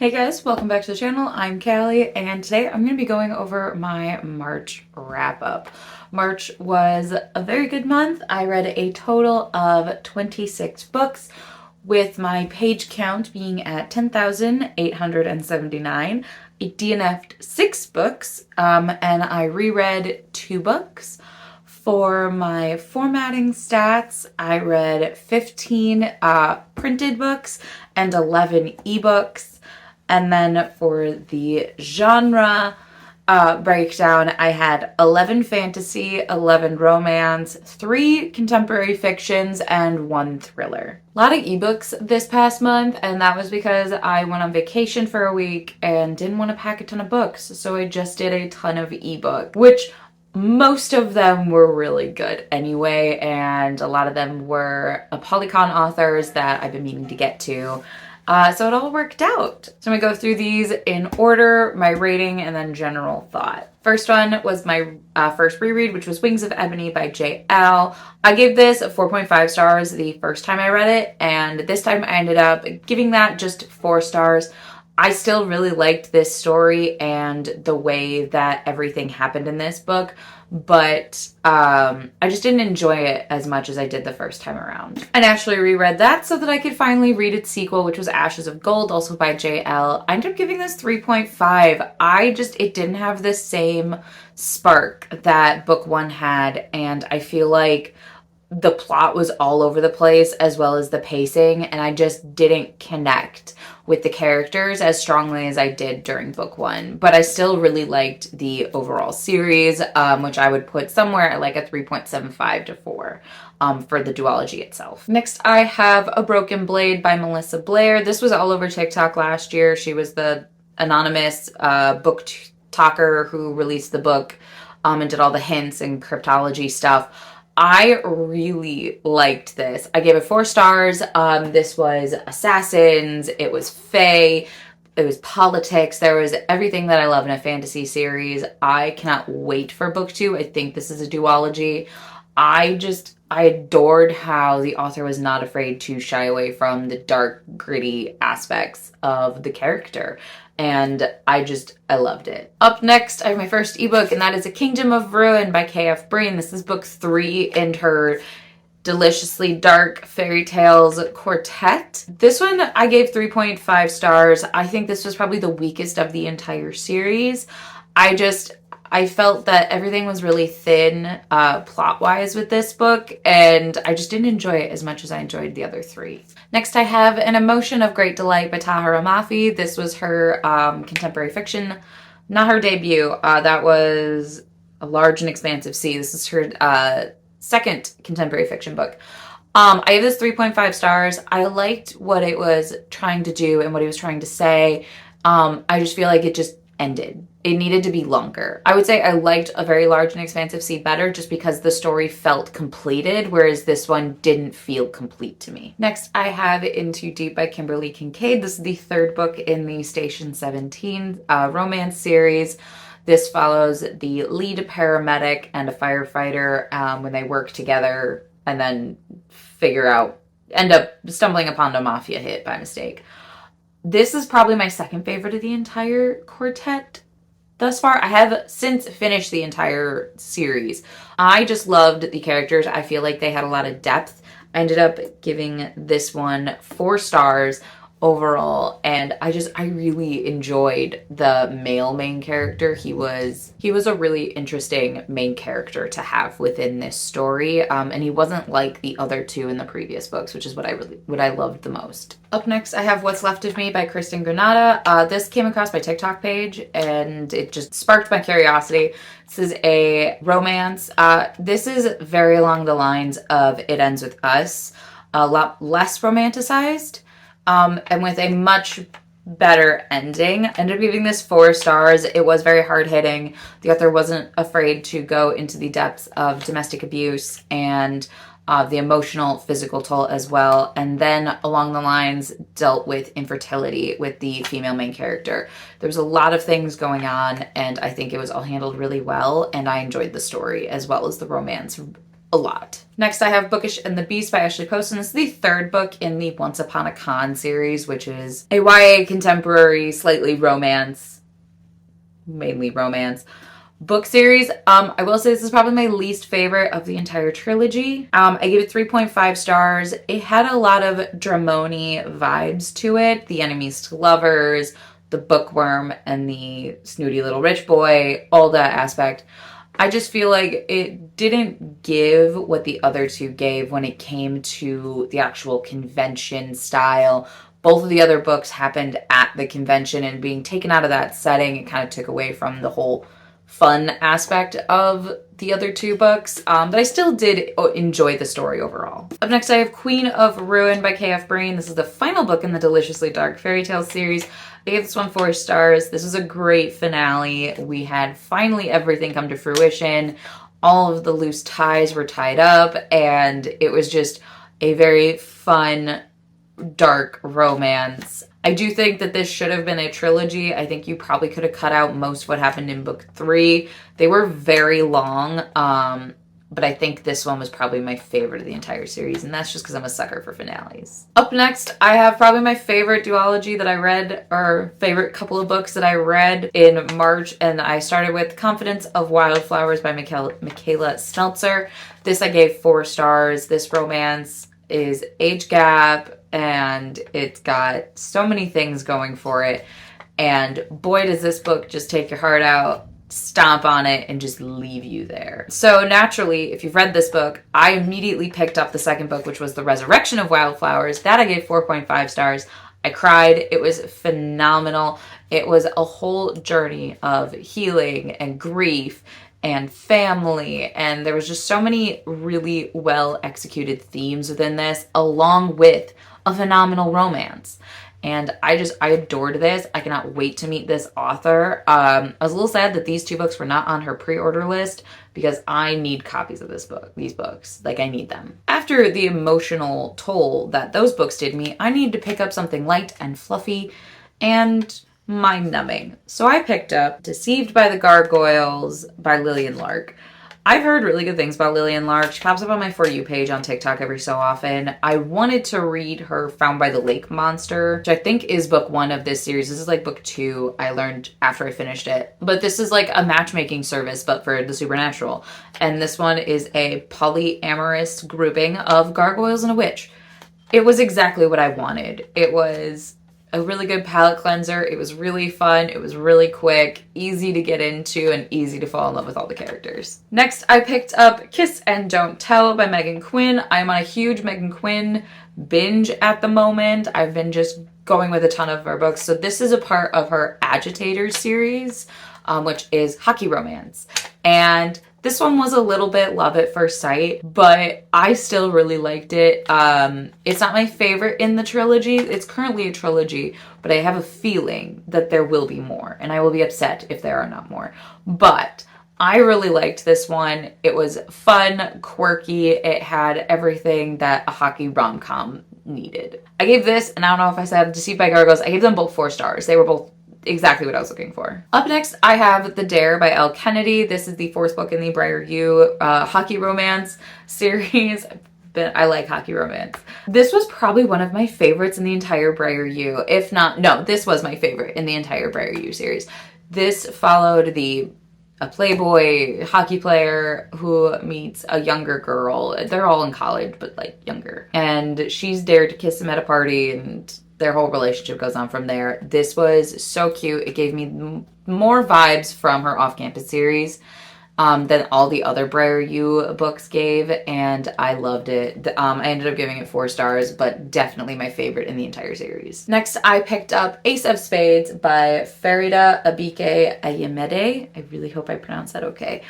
Hey guys, welcome back to the channel. I'm Callie, and today I'm going to be going over my March wrap up. March was a very good month. I read a total of 26 books, with my page count being at 10,879. I DNF'd 6 books, and I reread 2 books. For my formatting stats, I read 15 printed books and 11 ebooks. And then for the genre breakdown, I had 11 fantasy, 11 romance, 3 contemporary fictions, and 1 thriller. A lot of ebooks this past month, and that was because I went on vacation for a week and didn't want to pack a ton of books, so I just did a ton of ebook, which most of them were really good anyway, and a lot of them were Polycon authors that I've been meaning to get to. So it all worked out. So I'm gonna go through these in order, my rating, and then general thought. First one was my first reread, which was Wings of Ebony by J.L. I gave this 4.5 stars the first time I read it, and this time I ended up giving that just 4 stars. I still really liked this story and the way that everything happened in this book, but I just didn't enjoy it as much as I did the first time around. I actually reread that so that I could finally read its sequel, which was Ashes of Gold, also by J.L. I ended up giving this 3.5. It didn't have the same spark that book 1 had, and I feel like the plot was all over the place as well as the pacing, and I just didn't connect with the characters as strongly as I did during book 1. But I still really liked the overall series, which I would put somewhere at like a 3.75 to 4 for the duology itself. Next, I have A Broken Blade by Melissa Blair. This was all over TikTok last year. She was the anonymous book talker who released the book and did all the hints and cryptology stuff. I really liked this. I gave it 4 stars. This was assassins, it was fae, it was politics. There was everything that I love in a fantasy series. I cannot wait for book 2. I think this is a duology. I adored how the author was not afraid to shy away from the dark, gritty aspects of the character. And I loved it. Up next, I have my first ebook, and that is A Kingdom of Ruin by K.F. Breene. This is book 3 in her deliciously dark fairy tales quartet. This one I gave 3.5 stars. I think this was probably the weakest of the entire series. I felt that everything was really thin plot-wise with this book, and I just didn't enjoy it as much as I enjoyed the other 3. Next, I have An Emotion of Great Delight by Tahira Mafi. This was her contemporary fiction, not her debut. That was A Large and Expansive Sea. This is her second contemporary fiction book. I gave this 3.5 stars. I liked what it was trying to do and what he was trying to say. I just feel like it just ended. It needed to be longer. I would say I liked A Very Large and Expansive Sea better just because the story felt completed, whereas this one didn't feel complete to me. Next, I have In Too Deep by Kimberly Kincaid. This is the 3rd book in the Station 17 romance series. This follows the lead paramedic and a firefighter when they work together and then end up stumbling upon a mafia hit by mistake. This is probably my second favorite of the entire quartet thus far. I have since finished the entire series. I just loved the characters. I feel like they had a lot of depth. I ended up giving this one 4 stars overall, and I really enjoyed the male main character. He was a really interesting main character to have within this story, and he wasn't like the other 2 in the previous books, which is what I loved the most. Up next, I have What's Left of Me by Kristen Granada. This came across my TikTok page, and it just sparked my curiosity. This is a romance. This is very along the lines of It Ends With Us, a lot less romanticized, and with a much better ending. I ended up giving this 4 stars. It was very hard-hitting. The author wasn't afraid to go into the depths of domestic abuse and the emotional, physical toll as well, and then along the lines dealt with infertility with the female main character. There was a lot of things going on, and I think it was all handled really well, and I enjoyed the story as well as the romance a lot. Next, I have Bookish and the Beast by Ashley Poston. This is the third book in the Once Upon a Con series, which is a YA contemporary, slightly romance, mainly romance book series. I will say this is probably my least favorite of the entire trilogy. I gave it 3.5 stars. It had a lot of Dramoni vibes to it. The enemies to lovers, the bookworm, and the snooty little rich boy, all that aspect. I just feel like it didn't give what the other two gave when it came to the actual convention style. Both of the other books happened at the convention, and being taken out of that setting, it kind of took away from the whole fun aspect of the other two books, but I still did enjoy the story overall. Up next, I have Queen of Ruin by K.F. Breene. This is the final book in the Deliciously Dark Fairy Tale series. I gave this one 4 stars. This was a great finale. We had finally everything come to fruition. All of the loose ties were tied up, and it was just a very fun, dark romance. I do think that this should have been a trilogy. I think you probably could have cut out most of what happened in book 3. They were very long, but I think this one was probably my favorite of the entire series, and that's just because I'm a sucker for finales. Up next, I have probably my favorite duology that I read, or favorite couple of books that I read in March, and I started with Confidence of Wildflowers by Michaela Smeltzer. This I gave 4 stars. This romance is age gap, and it's got so many things going for it, and boy does this book just take your heart out, stomp on it, and just leave you there. So naturally, if you've read this book, I immediately picked up the second book, which was The Resurrection of Wildflowers. That I gave 4.5 stars. I cried. It was phenomenal. It was a whole journey of healing and grief and family, and there was just so many really well executed themes within this, along with a phenomenal romance. And I adored this. I cannot wait to meet this author. I was a little sad that these 2 books were not on her pre-order list, because I need copies of these books. Like, I need them. After the emotional toll that those books did me, I need to pick up something light and fluffy and mind-numbing. So I picked up Deceived by the Gargoyles by Lillian Lark. I've heard really good things about Lillian Lark. She pops up on my For You page on TikTok every so often. I wanted to read her Found by the Lake Monster, which I think is book 1 of this series. This is like book 2, I learned after I finished it. But this is like a matchmaking service, but for the supernatural. And this one is a polyamorous grouping of gargoyles and a witch. It was exactly what I wanted. It was a really good palate cleanser. It was really fun. It was really quick, easy to get into, and easy to fall in love with all the characters. Next, I picked up Kiss and Don't Tell by Megan Quinn. I'm on a huge Megan Quinn binge at the moment. I've been just going with a ton of her books. So this is a part of her Agitators series, which is hockey romance. And this one was a little bit love at first sight, but I still really liked it. It's not my favorite in the trilogy. It's currently a trilogy, but I have a feeling that there will be more, and I will be upset if there are not more. But I really liked this one. It was fun, quirky. It had everything that a hockey rom-com needed. I gave this, and I don't know if I said Deceived by Gargoyles, I gave them both 4 stars. They were both exactly what I was looking for. Up next, I have The Dare by Elle Kennedy. This is the 4th book in the Briar U hockey romance series. But I like hockey romance. This was probably one of my favorites in the entire Briar U. If not, no, this was my favorite in the entire Briar U series. This followed a playboy hockey player who meets a younger girl. They're all in college, but like younger. And she's dared to kiss him at a party, and their whole relationship goes on from there. This was so cute. It gave me more vibes from her off-campus series than all the other Briar U books gave, and I loved it. I ended up giving it 4 stars, but definitely my favorite in the entire series. Next, I picked up Ace of Spades by Farida Abike Ayemede. I really hope I pronounced that okay.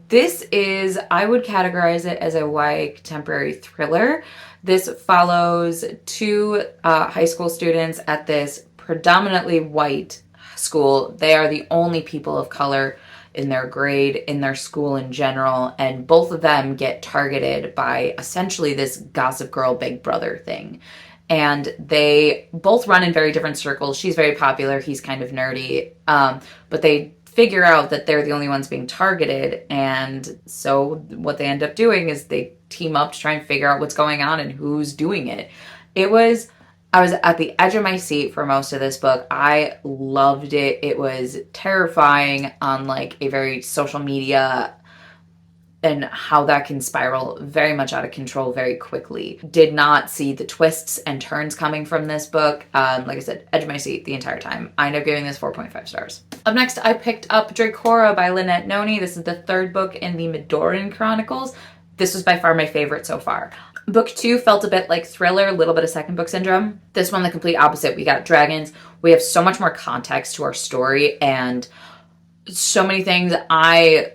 This is, I would categorize it as a YA contemporary thriller. This follows 2 high school students at this predominantly white school. They are the only people of color in their grade, in their school in general, and both of them get targeted by essentially this Gossip Girl Big Brother thing. And they both run in very different circles. She's very popular, he's kind of nerdy, but they figure out that they're the only ones being targeted. And so what they end up doing is they team up to try and figure out what's going on and who's doing it. I was at the edge of my seat for most of this book. I loved it. It was terrifying on like a very social media and how that can spiral very much out of control very quickly. Did not see the twists and turns coming from this book. Like I said, edge of my seat the entire time. I ended up giving this 4.5 stars. Up next, I picked up Dracora by Lynette Noni. This is the third book in the Middoran Chronicles. This was by far my favorite so far. Book 2 felt a bit like Thriller, a little bit of second book syndrome. This one, the complete opposite. We got dragons. We have so much more context to our story and so many things. I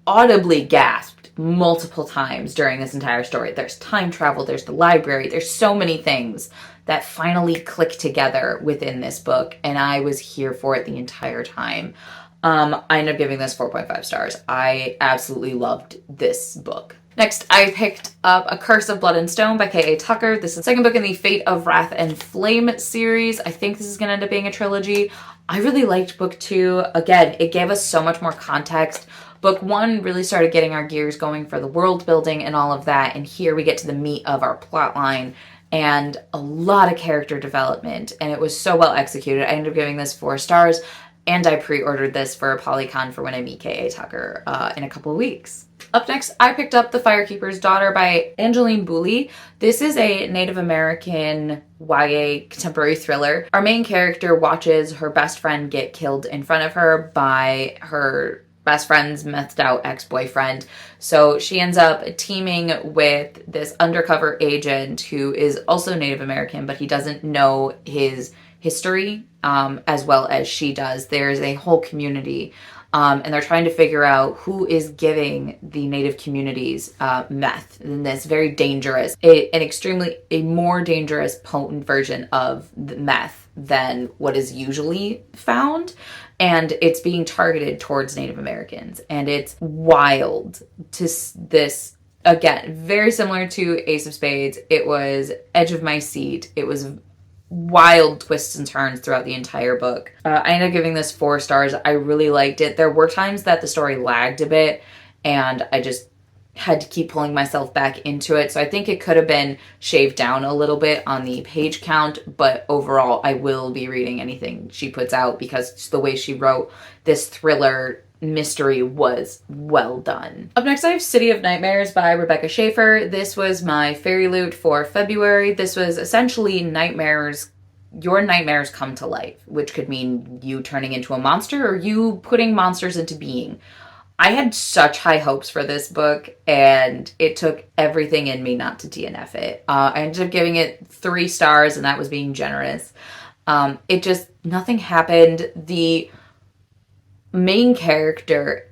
audibly gasped multiple times during this entire story. There's time travel, there's the library, there's so many things that finally click together within this book, and I was here for it the entire time. I ended up giving this 4.5 stars. I absolutely loved this book. Next, I picked up A Curse of Blood and Stone by K.A. Tucker. This is the second book in the Fate of Wrath and Flame series. I think this is going to end up being a trilogy. I really liked book 2. Again, it gave us so much more context. Book 1 really started getting our gears going for the world building and all of that. And here we get to the meat of our plot line and a lot of character development. And it was so well executed. I ended up giving this 4 stars. And I pre-ordered this for a Polycon for when I meet K.A. Tucker in a couple of weeks. Up next, I picked up The Firekeeper's Daughter by Angeline Boulley. This is a Native American YA contemporary thriller. Our main character watches her best friend get killed in front of her by her best friend's methed out ex-boyfriend. So she ends up teaming with this undercover agent who is also Native American, but he doesn't know his history as well as she does. There's a whole community and they're trying to figure out who is giving the Native communities meth in this very dangerous, a more dangerous, potent version of the meth than what is usually found. And it's being targeted towards Native Americans. And it's wild to this, again, very similar to Ace of Spades. It was edge of my seat. It was wild twists and turns throughout the entire book. I ended up giving this 4 stars. I really liked it. There were times that the story lagged a bit and I just had to keep pulling myself back into it. So I think it could have been shaved down a little bit on the page count, but overall I will be reading anything she puts out because the way she wrote this thriller mystery was well done. Up next, I have City of Nightmares by Rebecca Schaeffer. This was my fairy loot for February. This was essentially nightmares. Your nightmares come to life, which could mean you turning into a monster or you putting monsters into being. I had such high hopes for this book and it took everything in me not to DNF it. I ended up giving it 3 stars and that was being generous. Nothing happened. The main character,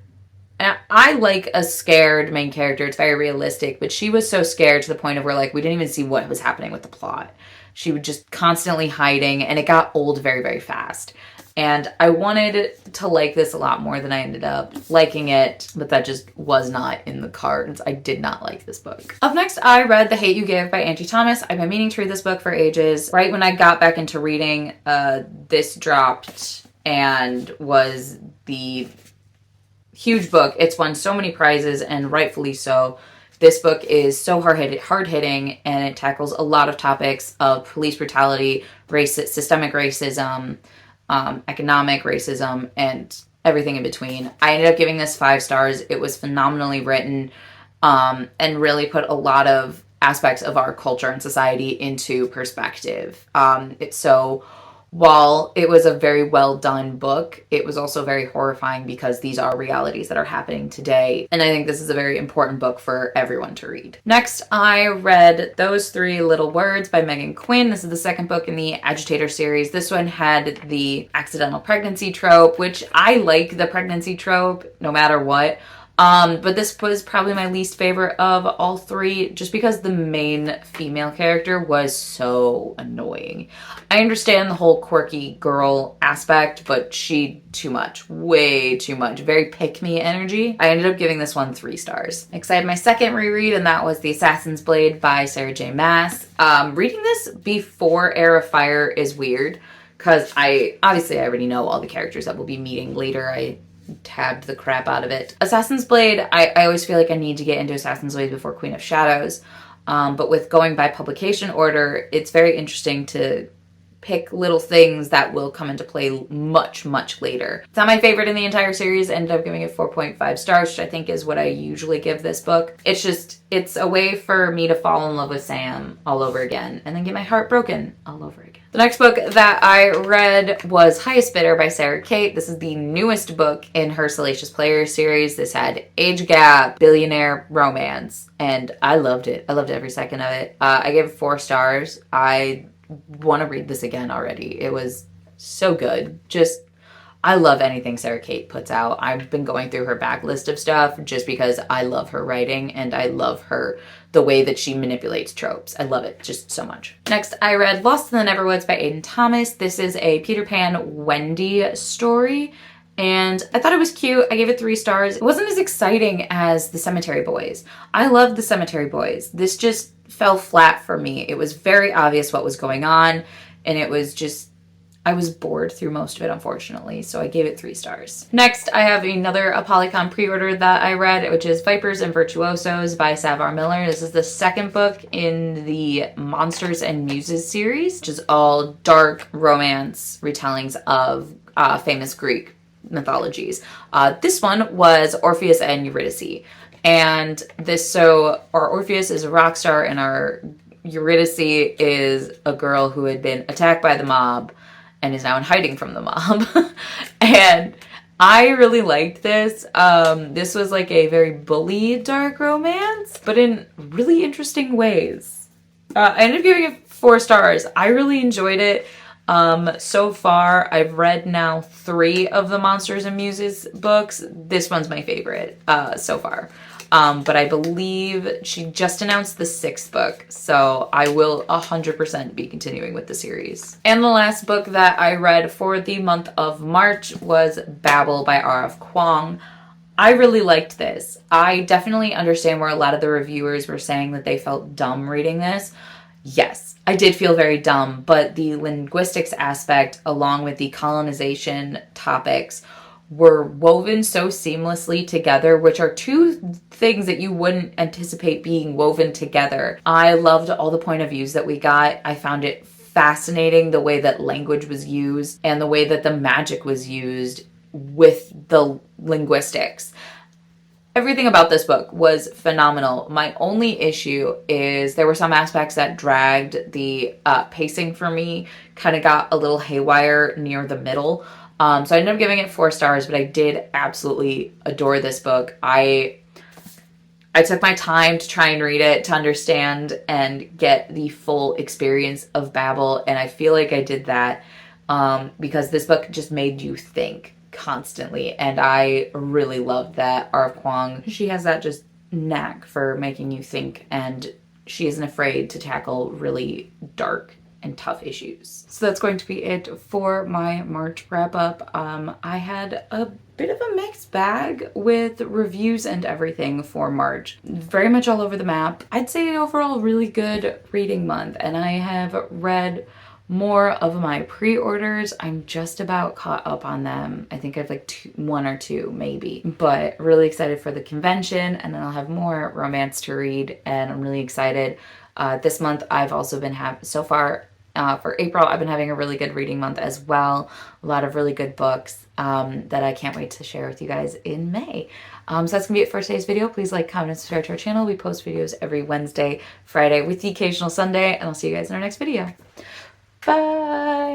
and I like a scared main character. It's very realistic, but she was so scared to the point of where like we didn't even see what was happening with the plot. She was just constantly hiding and it got old very, very fast. And I wanted to like this a lot more than I ended up liking it, but that just was not in the cards. I did not like this book. Up next, I read The Hate U Give by Angie Thomas. I've been meaning to read this book for ages. Right when I got back into reading, this dropped and was the huge book. It's won so many prizes and rightfully so. This book is so hard-hitting and it tackles a lot of topics of police brutality, systemic racism, economic racism, and everything in between. I ended up giving this 5 stars. It was phenomenally written and really put a lot of aspects of our culture and society into perspective. While it was a very well done book, it was also very horrifying because these are realities that are happening today. And I think this is a very important book for everyone to read. Next, I read Those Three Little Words by Megan Quinn. This is the second book in the Agitator series. This one had the accidental pregnancy trope, which I like the pregnancy trope no matter what. But this was probably my least favorite of all 3 just because the main female character was so annoying. I understand the whole quirky girl aspect, but too much, way too much, very pick-me energy. I ended up giving this one 3 stars. Next, I had my second reread and that was The Assassin's Blade by Sarah J. Maas. Reading this before Heir of Fire is weird because I already know all the characters that we'll be meeting later. I tabbed the crap out of it. Assassin's Blade, I always feel like I need to get into Assassin's Blade before Queen of Shadows. But with going by publication order, it's very interesting to pick little things that will come into play much, much later. It's not my favorite in the entire series. I ended up giving it 4.5 stars, which I think is what I usually give this book. It's a way for me to fall in love with Sam all over again and then get my heart broken all over again. The next book that I read was Highest Bidder by Sarah Kate. This is the newest book in her Salacious Players series. This had age gap, billionaire romance, and I loved it. I loved every second of it. I gave it 4 stars. I want to read this again already. It was so good. I love anything Sarah Kate puts out. I've been going through her backlist of stuff just because I love her writing and I love the way that she manipulates tropes. I love it just so much. Next, I read Lost in the Neverwoods by Aiden Thomas. This is a Peter Pan Wendy story, and I thought it was cute. I gave it 3 stars. It wasn't as exciting as The Cemetery Boys. I love The Cemetery Boys. This just fell flat for me. It was very obvious what was going on, and it was just, I was bored through most of it, unfortunately, so I gave it 3 stars. Next, I have another Apolycon pre-order that I read, which is Vipers and Virtuosos by Savar Miller. This is the second book in the Monsters and Muses series, which is all dark romance retellings of famous Greek mythologies. This one was Orpheus and Eurydice. And our Orpheus is a rock star and our Eurydice is a girl who had been attacked by the mob and is now in hiding from the mob. And I really liked this. This was like a very bully dark romance, but in really interesting ways. I ended up giving it 4 stars. I really enjoyed it. So far, I've read now 3 of the Monsters and Muses books. This one's my favorite so far. But I believe she just announced the 6th book, so I will 100% be continuing with the series. And the last book that I read for the month of March was Babel by R.F. Kuang. I really liked this. I definitely understand where a lot of the reviewers were saying that they felt dumb reading this. Yes, I did feel very dumb, but the linguistics aspect along with the colonization topics were woven so seamlessly together, which are 2 things that you wouldn't anticipate being woven together. I loved all the point of views that we got. I found it fascinating the way that language was used and the way that the magic was used with the linguistics. Everything about this book was phenomenal. My only issue is there were some aspects that dragged. The pacing for me kind of got a little haywire near the middle. So I ended up giving it 4 stars, but I did absolutely adore this book. I took my time to try and read it, to understand and get the full experience of Babel, and I feel like I did that because this book just made you think constantly, and I really loved that. R.F. Kuang, she has that just knack for making you think, and she isn't afraid to tackle really dark and tough issues. So that's going to be it for my March wrap up. I had a bit of a mixed bag with reviews and everything for March. Very much all over the map. I'd say overall really good reading month, and I have read more of my pre-orders. I'm just about caught up on them. I think I have like 1 or 2 maybe, but really excited for the convention, and then I'll have more romance to read, and I'm really excited. This month I've also been so far for April, I've been having a really good reading month as well. A lot of really good books that I can't wait to share with you guys in May. So that's gonna be it for today's video. Please like, comment, and subscribe to our channel. We post videos every Wednesday, Friday, with the occasional Sunday, and I'll see you guys in our next video. Bye!